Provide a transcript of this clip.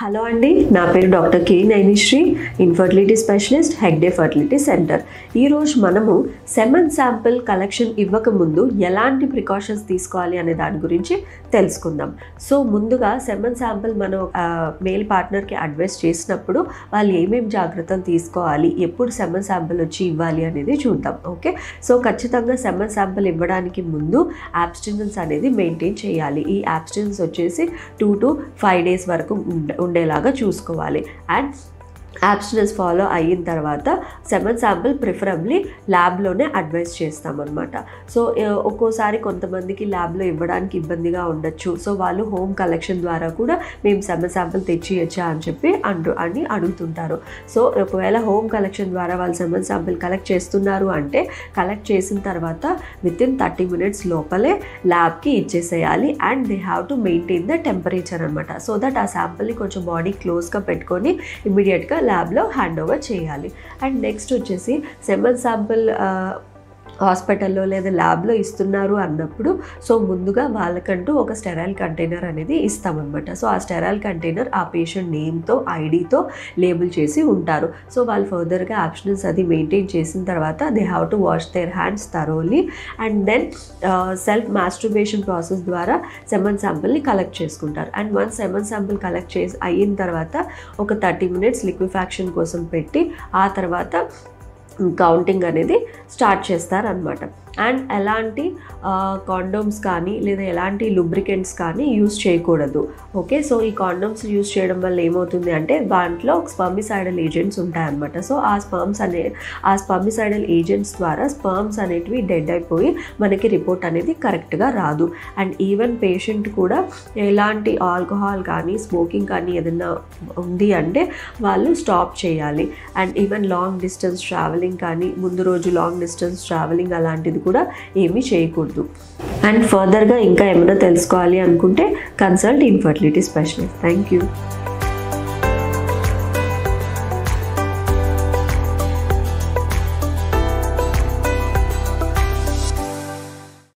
Hello అండి, నా పేరు doctor K Nainisri, infertility specialist, Hegde fertility centre. ఈరోజు మనము సెమన్ శాంపిల్ కలెక్షన్ ఇవ్వకముందు ఎలాంటి ప్రికాషన్స్ తీసుకోవాలి అనే దాని గురించి తెలుసుకుందాం. సో ముందుగా సెమన్ శాంపిల్ మనం మేల్ పార్ట్నర్కి అడ్వైస్ చేసినప్పుడు వాళ్ళు ఏమేమి జాగ్రత్తలు తీసుకోవాలి, ఎప్పుడు సెమన్ శాంపిల్ వచ్చి ఇవ్వాలి అనేది చూద్దాం. ఓకే, సో ఖచ్చితంగా సెమన్ శాంపిల్ ఇవ్వడానికి ముందు అబ్స్టినెన్స్ అనేది మెయింటైన్ చేయాలి. ఈ అబ్స్టినెన్స్ వచ్చేసి 2 to 5 days వరకు ఉండేలాగా చూసుకోవాలి. అండ్ అబ్స్టినెన్స్ ఫాలో అయిన తర్వాత సెమన్ శాంపిల్ ప్రిఫరబ్లీ ల్యాబ్లోనే అడ్వైస్ చేస్తామన్నమాట. సో ఒక్కోసారి కొంతమందికి ల్యాబ్లో ఇవ్వడానికి ఇబ్బందిగా ఉండొచ్చు. సో వాళ్ళు హోమ్ కలెక్షన్ ద్వారా కూడా మేము సెమన్ శాంపిల్ తెచ్చియచ్చా అని అడుగుతుంటారు. సో ఒకవేళ హోమ్ కలెక్షన్ ద్వారా వాళ్ళు సెమన్ శాంపిల్ కలెక్ట్ చేస్తున్నారు అంటే కలెక్ట్ చేసిన తర్వాత వితిన్ 30 minutes లోపలే ల్యాబ్కి ఇచ్చేసేయాలి. And they have to maintain the temperature అనమాట. సో దట్ ఆ శాంపిల్ని కొంచెం బాడీ క్లోజ్గా పెట్టుకొని ఇమ్మీడియట్గా ల్యాబ్లో హ్యాండ్ ఓవర్ చేయాలి. అండ్ నెక్స్ట్ వచ్చేసి సెమన్ శాంపిల్ హాస్పిటల్లో లేదా ల్యాబ్లో ఇస్తున్నారు అన్నప్పుడు సో ముందుగా వాళ్ళకంటూ ఒక స్టెరైల్ కంటైనర్ అనేది ఇస్తామన్నమాట. సో ఆ స్టెరైల్ కంటైనర్ ఆ పేషెంట్ నేమ్తో ఐడితో లేబుల్ చేసి ఉంటారు. సో వాళ్ళు ఫర్దర్గా అబ్స్టినెన్స్ అది మెయింటైన్ చేసిన తర్వాత they have to wash their hands thoroughly and then self masturbation process ద్వారా సెమన్ శాంపిల్ని కలెక్ట్ చేసుకుంటారు. And once semen sample collect చేసి అయిన తర్వాత ఒక 30 minutes లిక్విఫాక్షన్ కోసం పెట్టి ఆ తర్వాత కౌంటింగ్ అనేది స్టార్ట్ చేస్తారనమాట. అండ్ ఎలాంటి కాండోమ్స్ కానీ లేదా ఎలాంటి లూబ్రికెంట్స్ కానీ యూజ్ చేయకూడదు. ఓకే, సో ఈ కాండోమ్స్ యూజ్ చేయడం వల్ల ఏమవుతుంది అంటే దాంట్లో స్పర్మిసైడల్ ఏజెంట్స్ ఉంటాయన్నమాట. సో ఆ స్పర్మిసైడల్ ఏజెంట్స్ ద్వారా స్పర్మ్స్ అనేటివి డెడ్ అయిపోయి మనకి రిపోర్ట్ అనేది కరెక్ట్గా రాదు. అండ్ ఈవెన్ పేషెంట్ కూడా ఎలాంటి ఆల్కహాల్ కానీ స్మోకింగ్ కానీ ఏదైనా ఉంది అంటే వాళ్ళు స్టాప్ చేయాలి. And even long distance travelling కానీ ముందు రోజు లాంగ్ డిస్టెన్స్ ట్రావెలింగ్ అలాంటిది కూడా ఏమీ చేయకూడదు. అండ్ ఫర్దర్గా ఇంకా ఏమైనా తెలుసుకోవాలి అనుకుంటే consult infertility specialist. Thank you.